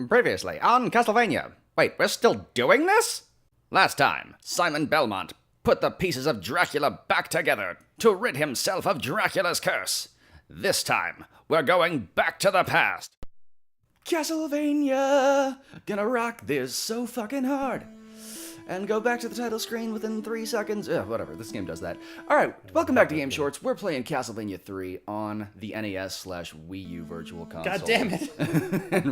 Previously on Castlevania. Wait, we're still doing this? Last time, Simon Belmont put the pieces of Dracula back together to rid himself of Dracula's curse. This time, we're going back to the past. Castlevania! Gonna rock this so fucking hard. And go back to the title screen within 3 seconds. Whatever, this game does that. Alright, welcome back to Game Shorts. We're playing Castlevania III on the NES/Wii U Virtual Console. God damn it! And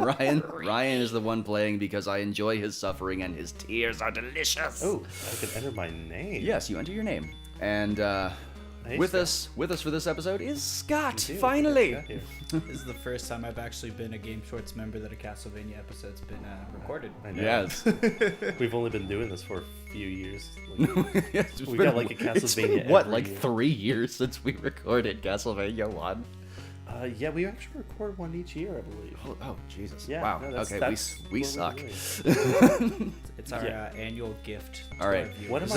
Ryan is the one playing because I enjoy his suffering and his tears are delicious. Oh, I can enter my name. Yes, you enter your name. And Hey, with Scott. us for this episode is Scott, You do. finally. Got here. This is the first time I've actually been a Game Shorts member that a Castlevania episode's been recorded. I know. Yes. We've only been doing this for a few years. Like, It's we been- got like a it's been, Castlevania what, every like year. 3 years since we recorded Castlevania 1? Yeah, we actually record one each year, I believe. Oh, Jesus. Yeah, Wow. no, that's- Okay, that's we what suck. we're doing. It's our Yeah. annual gift. All right. What am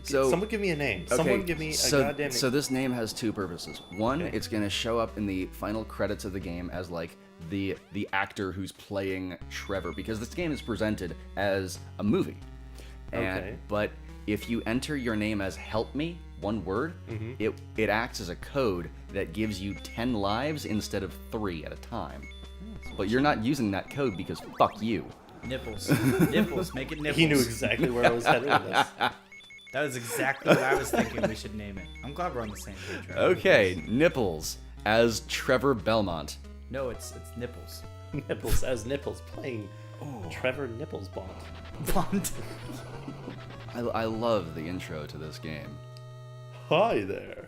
So- Someone give me a name. Someone give me a goddamn name. So this name has two purposes. One, Okay. it's gonna show up in the final credits of the game as like the actor who's playing Trevor, because this game is presented as a movie. Okay. But if you enter your name as "Help Me," one word, Mm-hmm. it acts as a code that gives you 10 lives instead of 3 at a time. But you're not using that code because fuck you. Nipples. Nipples. Make it nipples. He knew exactly where I was headed with this. That was exactly what I was thinking we should name it. I'm glad we're on the same page. Right? Okay, Nipples as Trevor Belmont. No, it's nipples. Nipples as Nipples playing Trevor Nipples Bond. Blonde. I love the intro to this game. Hi there.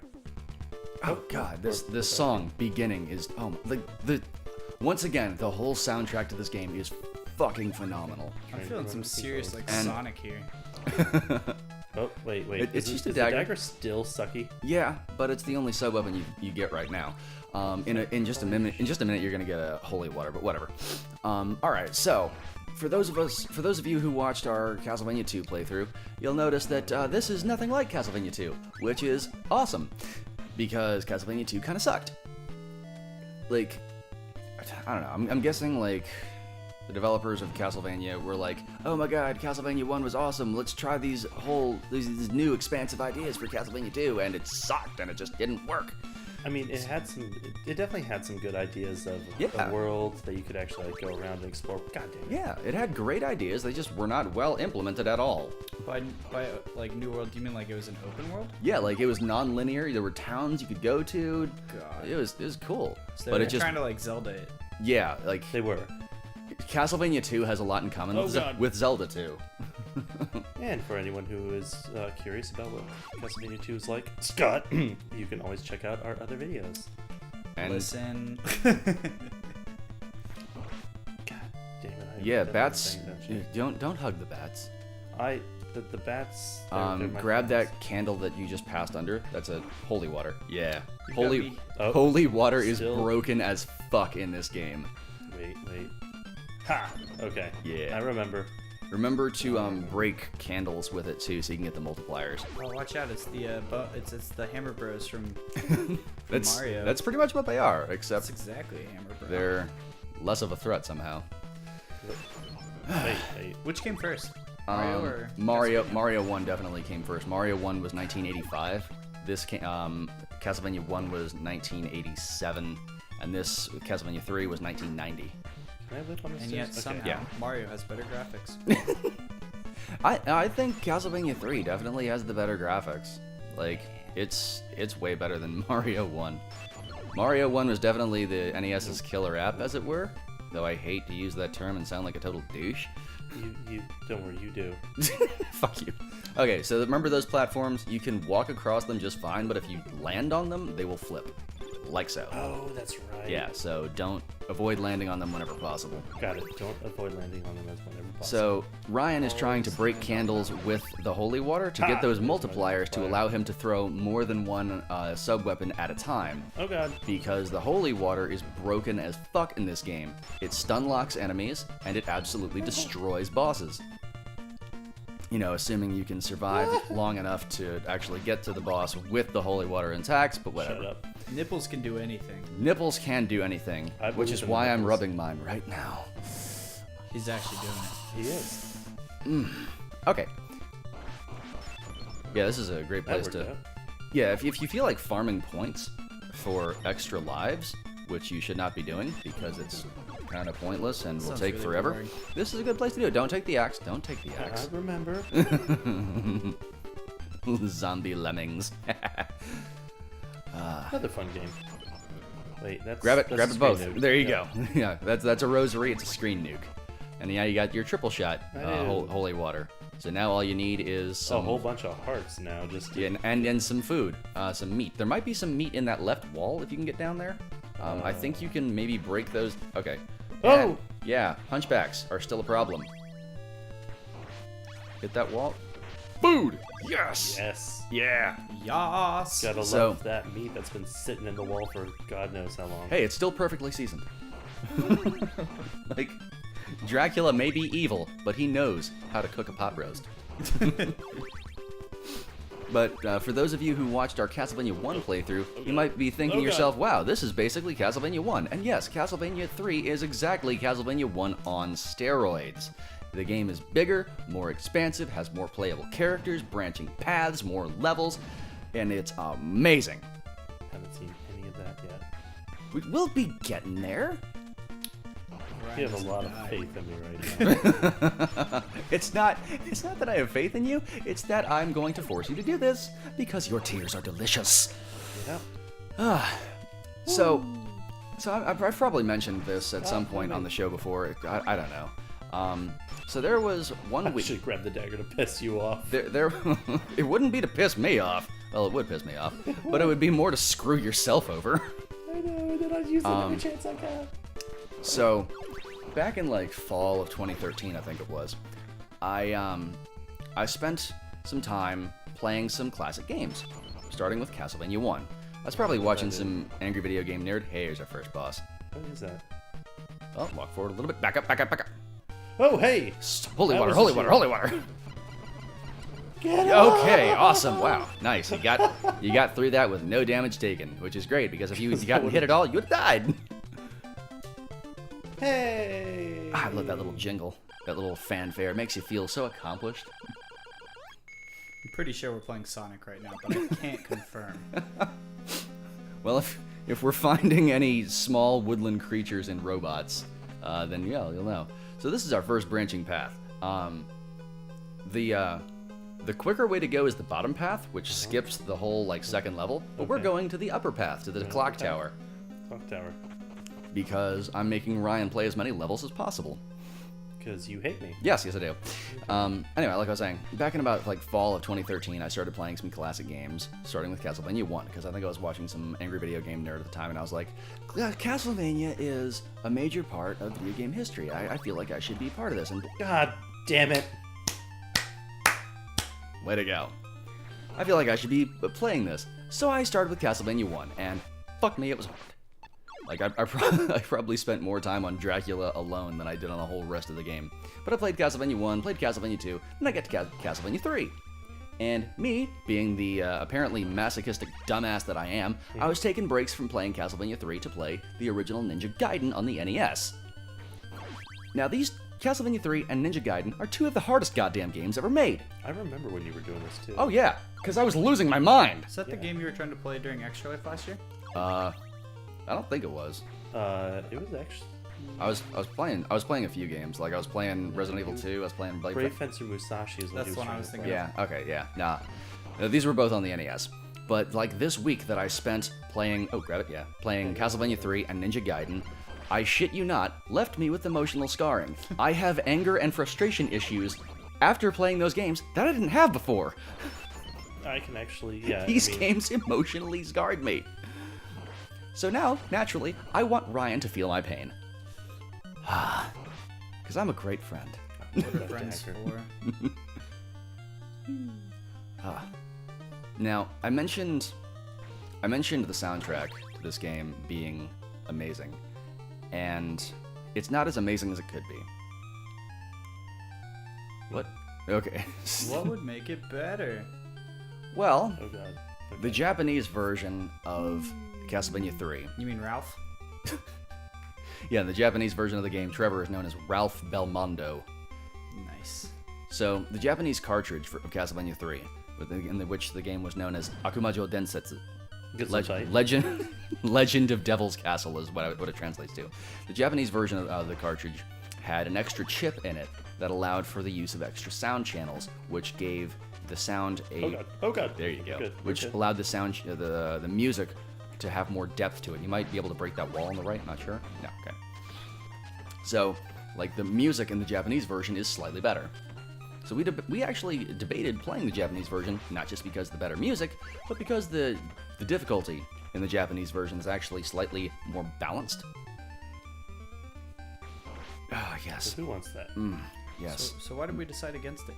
Oh god, this song beginning is the once again the whole soundtrack to this game is fucking phenomenal. I'm feeling some serious like And- Sonic here. Oh, wait. It's just a is dagger. the dagger still sucky? Yeah, but it's the only sub weapon you get right now. In just a minute you're gonna get a holy water, but whatever. All right, so for those of you who watched our Castlevania 2 playthrough, you'll notice that this is nothing like Castlevania 2, which is awesome because Castlevania 2 kind of sucked. Like, I don't know. I'm guessing like the developers of Castlevania were like, oh my god, Castlevania 1 was awesome. Let's try these new expansive ideas for Castlevania 2, and it sucked and it just didn't work. I mean, it definitely had some good ideas of Yeah. a world that you could actually like go around and explore. God damn it. Yeah, it had great ideas. They just were not well implemented at all. By like New World, do you mean like it was an open world? Yeah, like it was non-linear. There were towns you could go to. God. It was cool. So But they're it just trying to like Zelda it. yeah, like They were. Castlevania 2 has a lot in common Oh, God. with Zelda 2. And for anyone who is curious about what Castlevania 2 is like, Scott, you can always check out our other videos. And Listen. God damn it. I yeah, definitely bats. banged that shit. Don't hug the bats. The bats. they're my Grab friends. that candle that you just passed under. That's a holy water. Yeah, You got holy me. Oh, holy water is still- broken as fuck in this game. Wait. Ha! Okay. Yeah. I remember. Remember to break candles with it too, so you can get the multipliers. Oh, watch out! It's the it's the Hammer Bros from That's Mario. that's pretty much what they are, That's except exactly a Hammer Bro. they're less of a threat somehow. Wait. Which came first? Mario or Castlevania? Mario 1 definitely came first. Mario 1 was 1985. This Castlevania 1 was 1987, and this Castlevania 3 was 1990. Can I live on this? And yet Okay. somehow Yeah. Mario has better graphics. I think Castlevania 3 definitely has the better graphics. Like it's way better than Mario 1. Mario 1 was definitely the NES's killer app, as it were. Though I hate to use that term and sound like a total douche. You don't worry, you do. Fuck you. Okay, so remember those platforms? You can walk across them just fine, but if you land on them, they will flip. Like so. Oh, that's right. Yeah, so don't avoid landing on them whenever possible. Got it. Don't avoid landing on them as whenever possible. So Ryan is trying to break candles with the holy water to get those There's my multipliers to multiplier. allow him to throw more than one sub weapon at a time. Oh god. Because the holy water is broken as fuck in this game. It stun locks enemies and it absolutely destroys bosses. You know, assuming you can survive long enough to actually get to the boss with the holy water intact, but whatever. Shut up. Nipples can do anything. Nipples can do anything, I which believe is in why I'm nipples. rubbing mine right now. He's actually doing it. He is. Okay. Yeah, this is a great That place worked to. out. Yeah, if you feel like farming points for extra lives, which you should not be doing because it's kind of pointless and will Sounds take really forever, boring. this is a good place to do it. Don't take the axe. Don't take the axe. I remember. Zombie lemmings. Another fun game. Wait, that's Grab it that's a both. screen nuke. There you Yeah. go. Yeah, that's a rosary. It's a screen nuke, and yeah, you got your triple shot I do. holy water. So now all you need is A some whole bunch of hearts now. Just to, yeah, and some food, some meat. There might be some meat in that left wall if you can get down there. I think you can maybe break those. Okay. Oh! And, yeah, hunchbacks are still a problem. Hit that wall. Food. Yes. yes. Yeah. Yas. Gotta So- love that meat that's been sitting in the wall for God knows how long. Hey, it's still perfectly seasoned. Like, Dracula may be evil, but he knows how to cook a pot roast. But for those of you who watched our Castlevania 1 playthrough, you might be thinking Oh, to God. yourself, wow, this is basically Castlevania 1. And yes, Castlevania 3 is exactly Castlevania 1 on steroids. The game is bigger, more expansive, has more playable characters, branching paths, more levels, and it's amazing. Haven't seen any of that yet. We'll be getting there. You have a lot of faith in me right now. It's not that I have faith in you, it's that I'm going to force you to do this because your tears are delicious. yeah. So I've probably mentioned this at some point on the show before. I don't know. So there was one I week. should grab the dagger to piss you off. There it wouldn't be to piss me off. Well, it would piss me off, but it would be more to screw yourself over. I know, and then I'd use it every chance I got. So, back in like fall of 2013, I think it was, I spent some time playing some classic games, starting with Castlevania 1. I was probably watching some Angry Video Game Nerd. Hey, here's our first boss. What is that? Oh, walk forward a little bit. Back up, back up, back up. Oh, hey! Holy That water, was holy a water, shield. holy water. Get up! Okay, awesome. Wow, nice. You got through that with no damage taken, which is great because if you hadn't hit it all, you would have died. Hey! I love that little jingle, that little fanfare. It makes you feel so accomplished. I'm pretty sure we're playing Sonic right now, but I can't confirm. Well, if we're finding any small woodland creatures and robots, then yeah, you'll know. So this is our first branching path. The quicker way to go is the bottom path, which skips the whole like second level. But we're Okay. going to the upper path, to the clock upper path. tower, Clock tower. because I'm making Ryan play as many levels as possible. Because you hate me. Yes, I do. Anyway, like I was saying, back in about like fall of 2013, I started playing some classic games, starting with Castlevania 1, because I think I was watching some Angry Video Game Nerd at the time, and I was like, Castlevania is a major part of video game history. I feel like I should be part of this, and God damn it. way to go. I feel like I should be playing this. So I started with Castlevania 1, and fuck me, it was hard. Like, I probably spent more time on Dracula alone than I did on the whole rest of the game. But I played Castlevania 1, played Castlevania 2, and I got to Castlevania 3. And me, being the apparently masochistic dumbass that I am, I was taking breaks from playing Castlevania 3 to play the original Ninja Gaiden on the NES. Now, these Castlevania 3 and Ninja Gaiden are two of the hardest goddamn games ever made. I remember when you were doing this too. Oh yeah, because I was losing my mind. Is that the game you were trying to play during Extra Life last year? I don't think it was. It was actually I was playing a few games. Like I was playing Resident Evil 2. I was playing Blade. Brave Fencer Musashi is what That's he was what I trying was to thinking play. Yeah. Okay. Yeah. Nah. These were both on the NES. But like this week that I spent playing. Oh, grab it. Yeah. Playing Castlevania 3 and Ninja Gaiden. I shit you not, left me with emotional scarring. I have anger and frustration issues after playing those games that I didn't have before. I can actually, yeah. These I mean, games emotionally scarred me. So now, naturally, I want Ryan to feel my pain. Because I'm a great friend. that Friends dagger. 4. Now, I mentioned the soundtrack to this game being amazing. And it's not as amazing as it could be. What? Okay. What would make it better? Well, Oh god. the Japanese version of Castlevania 3. You mean Ralph? Yeah, in the Japanese version of the game, Trevor is known as Ralph Belmondo. Nice. So, the Japanese cartridge of Castlevania III, which the game was known as Akumajo Densetsu. Get some tight. Legend of Devil's Castle is what it translates to. The Japanese version of the cartridge had an extra chip in it that allowed for the use of extra sound channels, which gave the sound a... Oh god. There you go. Good. Which allowed the sound, the music to have more depth to it. You might be able to break that wall on the right, not sure? No, okay. So, like, the music in the Japanese version is slightly better. So we actually debated playing the Japanese version, not just because of the better music, but because the difficulty in the Japanese version is actually slightly more balanced. Ah, yes. Who wants that? Yes. So why did we decide against it?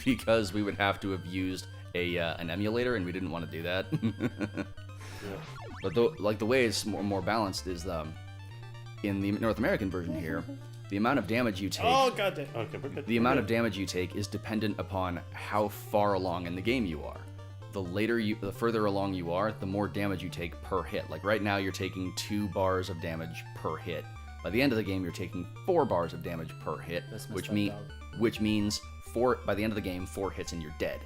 Because we would have to have used an emulator, and we didn't want to do that. Yeah. But the way it's more balanced is in the North American version here, the amount of damage you take. Oh god damn. Okay, we're good. The amount of damage you take is dependent upon how far along in the game you are. The further along you are, the more damage you take per hit. Like right now, you're taking 2 bars of damage per hit. By the end of the game, you're taking 4 bars of damage per hit, which means by the end of the game, 4 hits and you're dead.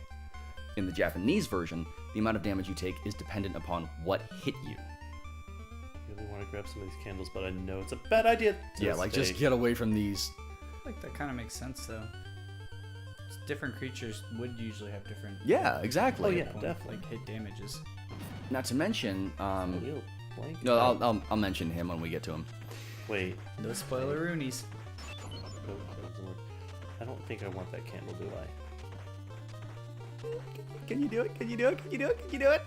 In the Japanese version, the amount of damage you take is dependent upon what hit you. I really want to grab some of these candles, but I know it's a bad idea. Yeah, like just get away from these. Like that kind of makes sense though. Different creatures would usually have different. Yeah, exactly. Oh yeah, definitely. Like hit damages. Not to mention, Real blank. no, I'll mention him when we get to him. Wait. No spoiler-roonies. I don't think I want that candle, do I? Can you do it? Can you do it? Can you do it? Can you do it?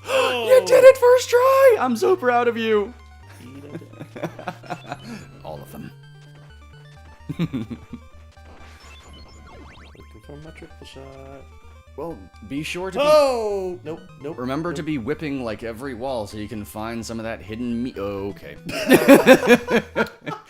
Oh! You did it first try! I'm so proud of you. All of them. Looking for my triple shot. Well, be sure to Oh! Nope. remember to be whipping like every wall so you can find some of that hidden meat. Oh, okay.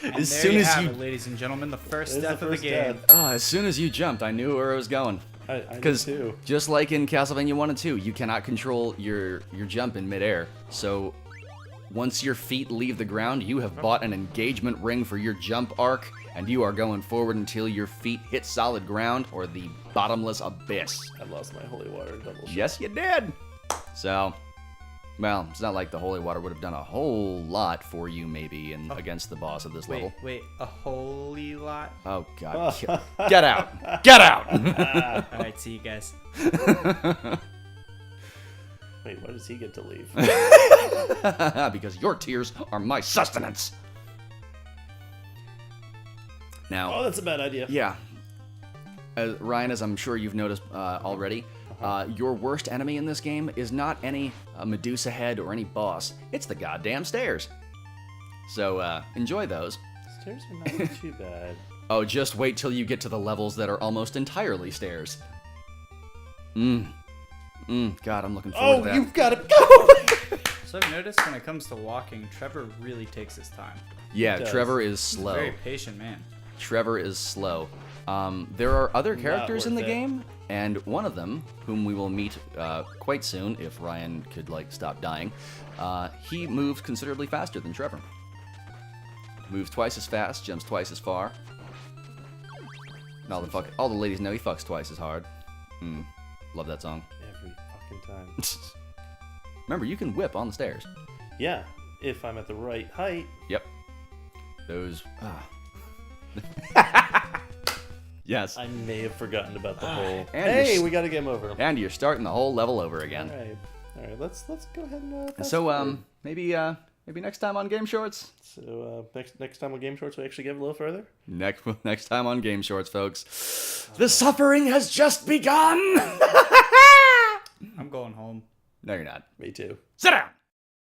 And As there soon you as have you, it, ladies and gentlemen, the first There's step the of the first game. death. as soon as you jumped, I knew where I was going. I did Because too. just like in Castlevania 1 and 2, you cannot control your jump in midair. So once your feet leave the ground, you have bought an engagement ring for your jump arc, and you are going forward until your feet hit solid ground or the bottomless abyss. I lost my holy water double shot. Yes, you did. So, well, it's not like the holy water would have done a whole lot for you, maybe, against the boss of this level. Wait, a holy lot? Oh God! Get out! Get out! All right, see you guys. Wait, why does he get to leave? Because your tears are my sustenance. Now, Oh, that's a bad idea. yeah, Ryan, as I'm sure you've noticed already, your worst enemy in this game is not any Medusa head or any boss. It's the goddamn stairs. So enjoy those. Stairs are not too bad. Oh, just wait till you get to the levels that are almost entirely stairs. God, I'm looking forward to that. You've got to go! So I've noticed when it comes to walking, Trevor really takes his time. Yeah, does. Trevor is He's a slow. very patient man. Trevor is slow. There are other characters in the worth it. game, and one of them, whom we will meet quite soon, if Ryan could stop dying, he moves considerably faster than Trevor. Moves twice as fast, jumps twice as far. And all the ladies know he fucks twice as hard. Love that song. Every fucking time. Remember, you can whip on the stairs. Yeah, if I'm at the right height. Yep. Those. Yes. I may have forgotten about the whole. And Hey, you're we got a game over. And you're starting the whole level over again. All right. Let's go ahead and. fast So forward. maybe next time on Game Shorts. So next time on Game Shorts, we actually get a little further. Next time on Game Shorts, folks. The suffering has just begun. I'm going home. No, you're not. Me too. Sit down.